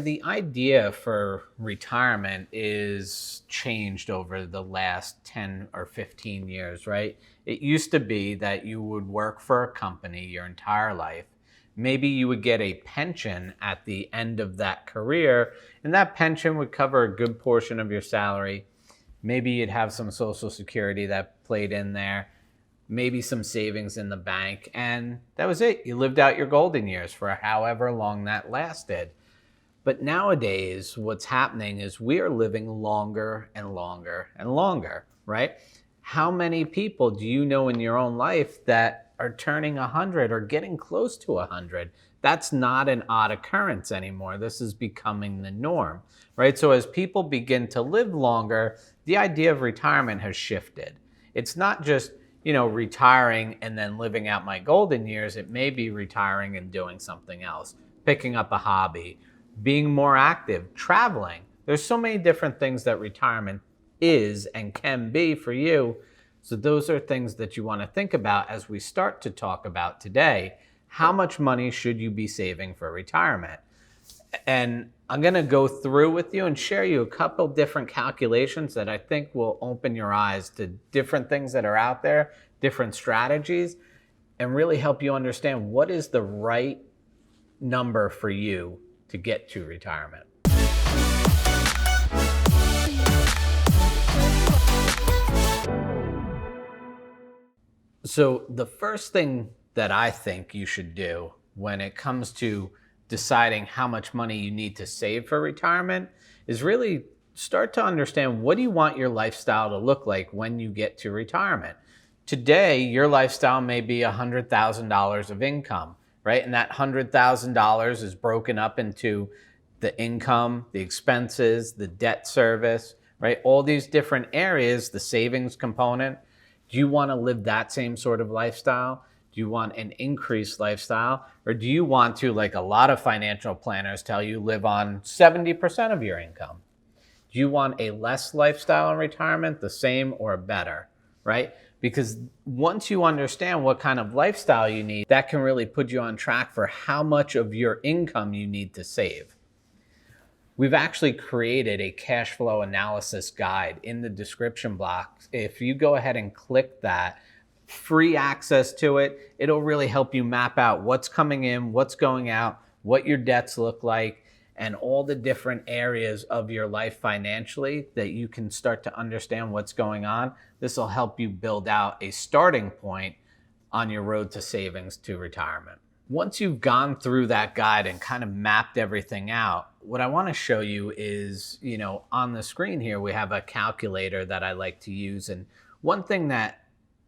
The idea for retirement is changed over the last 10 or 15 years, right? It used to be that you would work for a company your entire life. Maybe you would get a pension at the end of that career, and that pension would cover a good portion of your salary. Maybe you'd have some social security that played in there, maybe some savings in the bank, and that was it. You lived out your golden years for however long that lasted. But nowadays, what's happening is we are living longer and longer and longer, right? How many people do you know in your own life that are turning 100 or getting close to 100? That's not an odd occurrence anymore. This is becoming the norm, right? So as people begin to live longer, the idea of retirement has shifted. It's not just, retiring and then living out my golden years. It may be retiring and doing something else, picking up a hobby, being more active, traveling. There's so many different things that retirement is and can be for you. So those are things that you want to think about as we start to talk about today. How much money should you be saving for retirement? And I'm going to go through with you and share you a couple different calculations that I think will open your eyes to different things that are out there, different strategies, and really help you understand what is the right number for you to get to retirement. So the first thing that I think you should do when it comes to deciding how much money you need to save for retirement is really start to understand, what do you want your lifestyle to look like when you get to retirement? Today, your lifestyle may be $100,000 of income, right? And that $100,000 is broken up into the income, the expenses, the debt service, right? All these different areas, the savings component. Do you want to live that same sort of lifestyle? Do you want an increased lifestyle? Or do you want to, like a lot of financial planners tell you, live on 70% of your income? Do you want a less lifestyle in retirement, the same, or better, right? Because once you understand what kind of lifestyle you need, that can really put you on track for how much of your income you need to save. We've actually created a cash flow analysis guide in the description box. If you go ahead and click that, free access to it, it'll really help you map out what's coming in, what's going out, what your debts look like, and all the different areas of your life financially that you can start to understand what's going on. This will help you build out a starting point on your road to savings to retirement. Once you've gone through that guide and kind of mapped everything out, what I want to show you is, on the screen here, we have a calculator that I like to use. And one thing that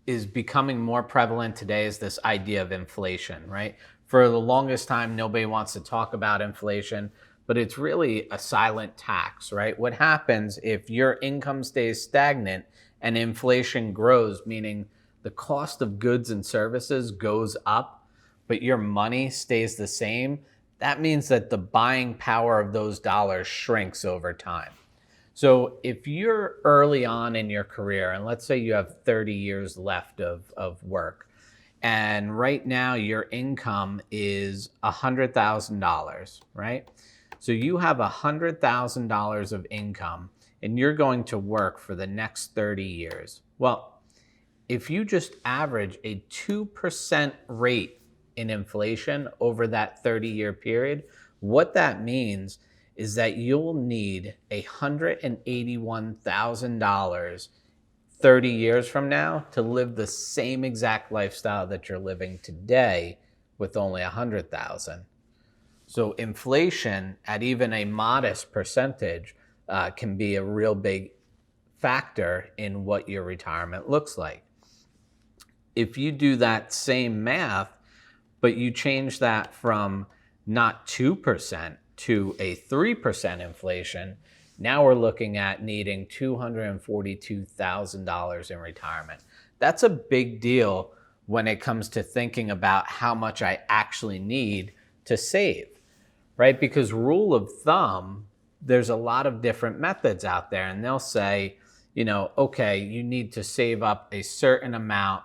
is becoming more prevalent today is this idea of inflation, right? For the longest time, nobody wants to talk about inflation, but it's really a silent tax, right? What happens if your income stays stagnant and inflation grows, meaning the cost of goods and services goes up, but your money stays the same? That means that the buying power of those dollars shrinks over time. So if you're early on in your career, and let's say you have 30 years left of work, and right now your income is $100,000, right? So you have $100,000 of income, and you're going to work for the next 30 years. Well, if you just average a 2% rate in inflation over that 30-year period, what that means is that you'll need $181,000 30 years from now to live the same exact lifestyle that you're living today with only $100,000. So inflation at even a modest percentage can be a real big factor in what your retirement looks like. If you do that same math, but you change that from not 2% to a 3% inflation, now we're looking at needing $242,000 in retirement. That's a big deal when it comes to thinking about how much I actually need to save, right? Because rule of thumb, there's a lot of different methods out there, and they'll say, okay, you need to save up a certain amount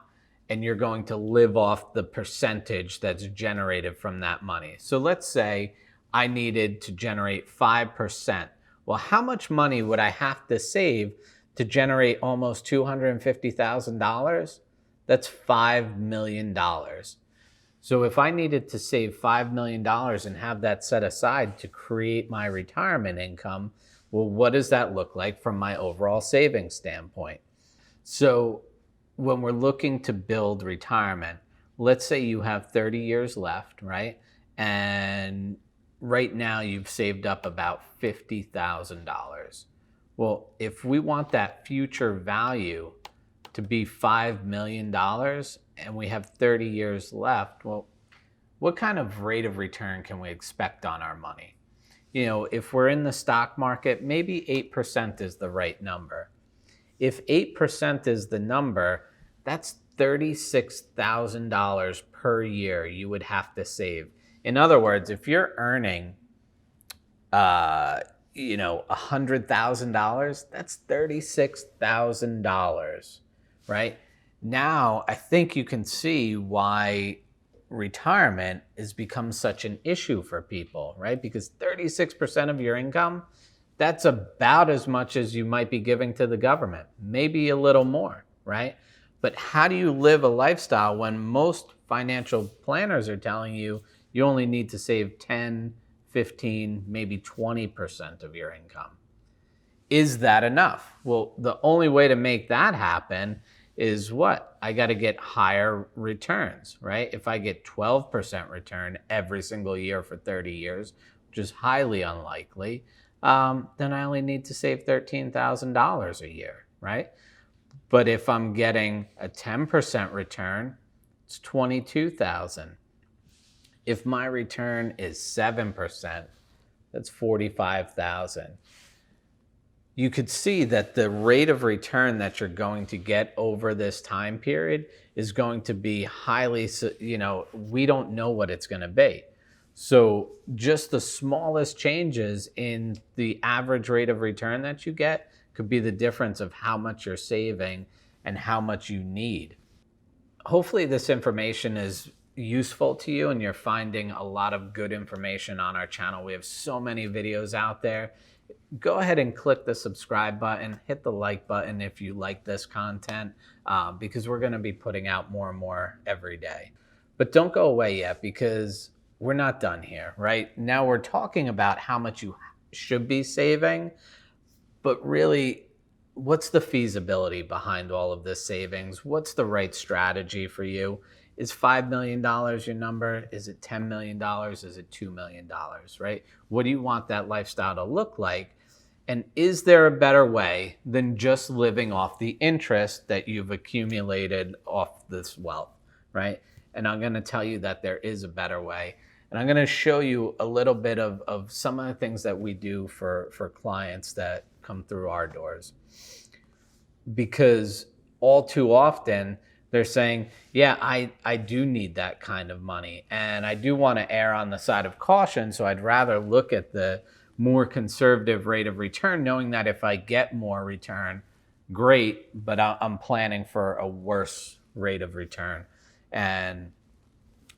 and you're going to live off the percentage that's generated from that money. So let's say I needed to generate 5%. Well, how much money would I have to save to generate almost $250,000? That's $5 million. So if I needed to save $5 million and have that set aside to create my retirement income, well, what does that look like from my overall savings standpoint? So when we're looking to build retirement, let's say you have 30 years left, right? And right now you've saved up about $50,000. Well, if we want that future value to be $5 million and we have 30 years left, well, what kind of rate of return can we expect on our money? You know, if we're in the stock market, maybe 8% is the right number. If 8% is the number, that's $36,000 per year you would have to save. In other words, if you're earning, $100,000, that's $36,000, right? Now, I think you can see why retirement has become such an issue for people, right? Because 36% of your income, that's about as much as you might be giving to the government, maybe a little more, right? But how do you live a lifestyle when most financial planners are telling you you only need to save 10, 15, maybe 20% of your income? Is that enough? Well, the only way to make that happen is what? I got to get higher returns, right? If I get 12% return every single year for 30 years, which is highly unlikely, then I only need to save $13,000 a year, right? But if I'm getting a 10% return, it's $22,000. If my return is 7%, that's $45,000. You could see that the rate of return that you're going to get over this time period is going to be highly, we don't know what it's going to be. So just the smallest changes in the average rate of return that you get could be the difference of how much you're saving and how much you need. Hopefully this information is useful to you and you're finding a lot of good information on our channel. We have so many videos out there. Go ahead and click the subscribe button, hit the like button if you like this content, because we're going to be putting out more and more every day. But don't go away yet, because we're not done here, right? Now we're talking about how much you should be saving, but really, what's the feasibility behind all of this savings? What's the right strategy for you? Is $5 million your number? Is it $10 million? Is it $2 million, right? What do you want that lifestyle to look like? And is there a better way than just living off the interest that you've accumulated off this wealth, right? And I'm going to tell you that there is a better way. And I'm going to show you a little bit of some of the things that we do for clients that come through our doors. Because all too often, they're saying, yeah, I do need that kind of money. And I do want to err on the side of caution. So I'd rather look at the more conservative rate of return, knowing that if I get more return, great, but I'm planning for a worse rate of return. And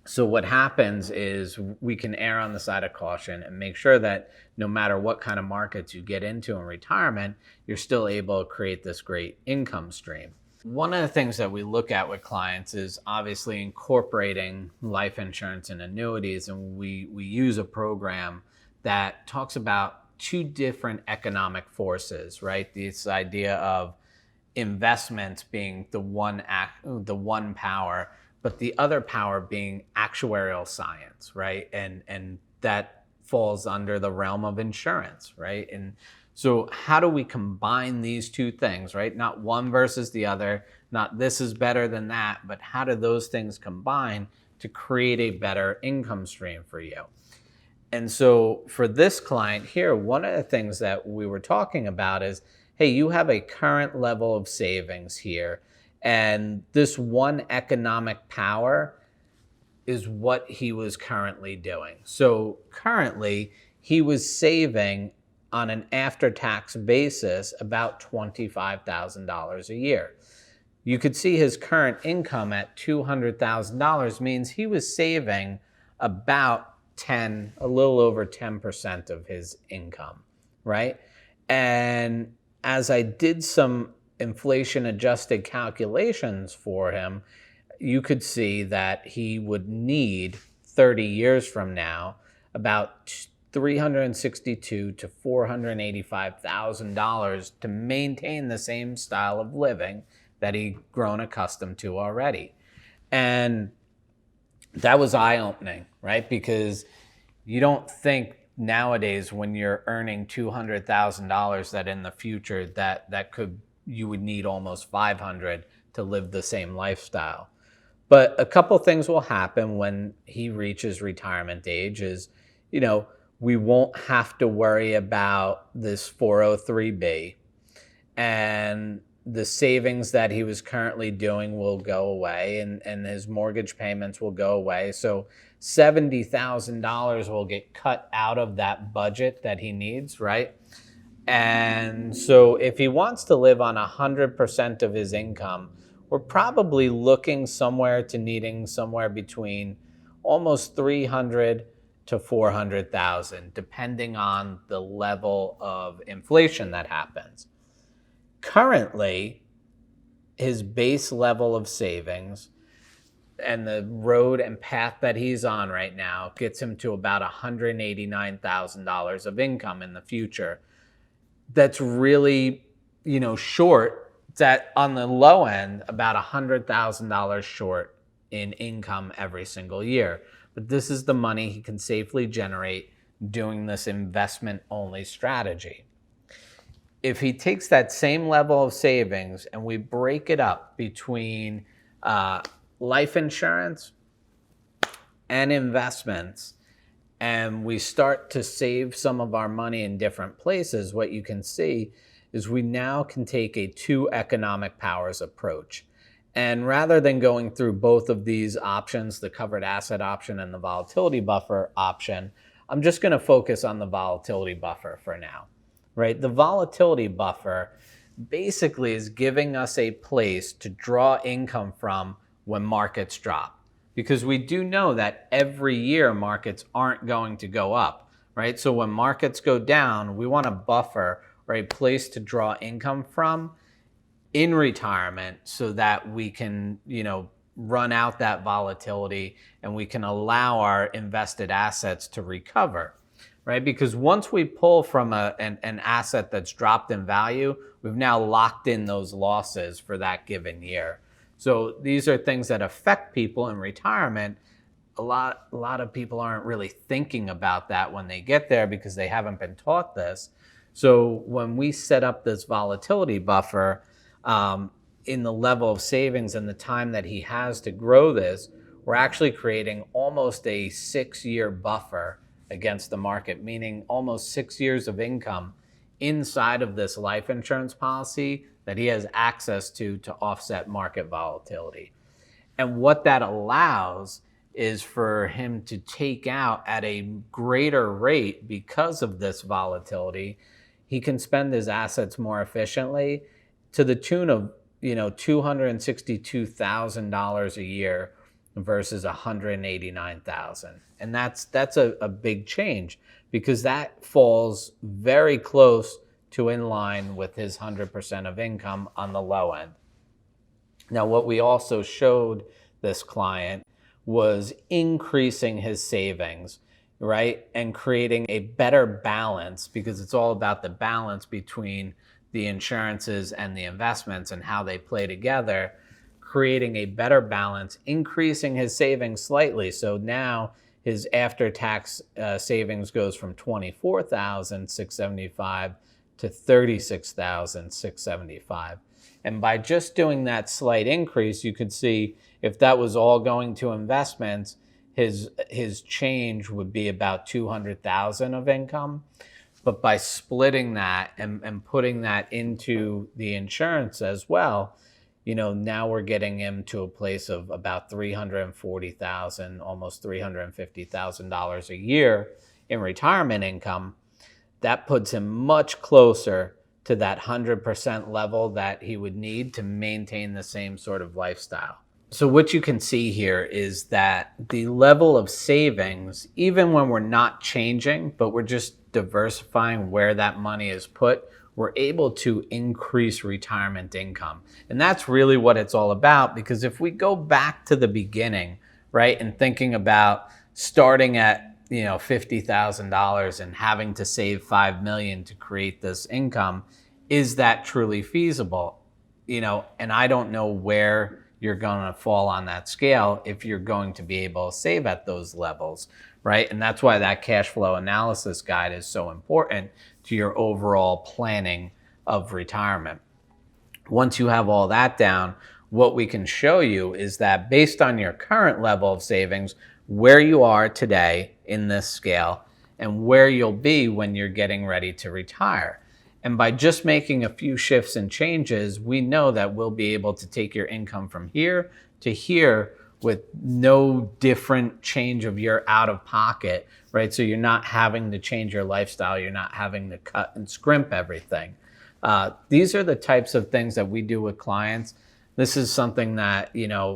so what happens is we can err on the side of caution and make sure that no matter what kind of markets you get into in retirement, you're still able to create this great income stream. One of the things that we look at with clients is obviously incorporating life insurance and annuities, and we use a program that talks about two different economic forces, right? This idea of investments being the one power, but the other power being actuarial science, right? And that falls under the realm of insurance, right? And so how do we combine these two things, right? Not one versus the other, not this is better than that, but how do those things combine to create a better income stream for you? And so for this client here, one of the things that we were talking about is, hey, you have a current level of savings here, and this one economic power is what he was currently doing. So currently, he was saving on an after-tax basis about $25,000 a year. You could see his current income at $200,000 means he was saving about a little over 10% of his income, right? And as I did some inflation adjusted calculations for him, you could see that he would need 30 years from now about $362,000 to $485,000 to maintain the same style of living that he'd grown accustomed to already. And that was eye-opening, right? Because you don't think nowadays when you're earning $200,000 that in the future you would need almost 500 to live the same lifestyle. But a couple things will happen when he reaches retirement age is, we won't have to worry about this 403B, and the savings that he was currently doing will go away, and his mortgage payments will go away. So $70,000 will get cut out of that budget that he needs, right? And so if he wants to live on 100% of his income, we're probably looking needing somewhere between almost 300 to 400,000, depending on the level of inflation that happens. Currently, his base level of savings and the road and path that he's on right now gets him to about $189,000 of income in the future. That's really, short. It's on the low end, about $100,000 short in income every single year. But this is the money he can safely generate doing this investment-only strategy. If he takes that same level of savings and we break it up between life insurance and investments, and we start to save some of our money in different places, what you can see is we now can take a two economic powers approach. And rather than going through both of these options, the covered asset option and the volatility buffer option, I'm just going to focus on the volatility buffer for now, right? The volatility buffer basically is giving us a place to draw income from when markets drop. Because we do know that every year markets aren't going to go up, right? So when markets go down, we want a buffer or a place to draw income from in retirement so that we can, run out that volatility and we can allow our invested assets to recover, right? Because once we pull from an asset that's dropped in value, we've now locked in those losses for that given year. So these are things that affect people in retirement. A lot of people aren't really thinking about that when they get there because they haven't been taught this. So when we set up this volatility buffer, in the level of savings and the time that he has to grow this, we're actually creating almost a 6-year buffer against the market, meaning almost 6 years of income inside of this life insurance policy that he has access to offset market volatility. And what that allows is for him to take out at a greater rate because of this volatility. He can spend his assets more efficiently to the tune of $262,000 a year versus $189,000. And that's a big change because that falls very close to in line with his 100% of income on the low end. Now, what we also showed this client was increasing his savings, right? And creating a better balance, because it's all about the balance between the insurances and the investments and how they play together, creating a better balance, increasing his savings slightly. So now his after-tax savings goes from $24,675 to $36,675. And by just doing that slight increase, you could see if that was all going to investments, his change would be about $200,000 of income. But by splitting that and putting that into the insurance as well, now we're getting him to a place of about $340,000, almost $350,000 a year in retirement income. That puts him much closer to that 100% level that he would need to maintain the same sort of lifestyle. So what you can see here is that the level of savings, even when we're not changing, but we're just diversifying where that money is put, we're able to increase retirement income. And that's really what it's all about, because if we go back to the beginning, right, and thinking about starting at $50,000 and having to save 5 million to create this income, is that truly feasible? And I don't know where you're going to fall on that scale if you're going to be able to save at those levels, right? And that's why that cash flow analysis guide is so important to your overall planning of retirement. Once you have all that down, what we can show you is that based on your current level of savings, where you are today in this scale and where you'll be when you're getting ready to retire. And by just making a few shifts and changes, we know that we'll be able to take your income from here to here with no different change of your out of pocket, right? So you're not having to change your lifestyle. You're not having to cut and scrimp everything. These are the types of things that we do with clients. This is something that,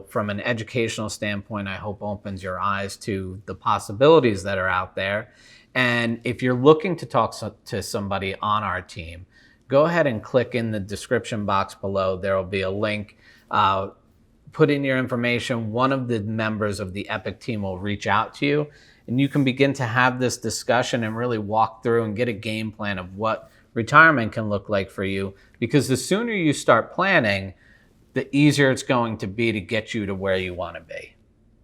from an educational standpoint, I hope opens your eyes to the possibilities that are out there. And if you're looking to talk to somebody on our team, go ahead and click in the description box below. There will be a link. Put in your information. One of the members of the Epic team will reach out to you, and you can begin to have this discussion and really walk through and get a game plan of what retirement can look like for you. Because the sooner you start planning, the easier it's going to be to get you to where you want to be.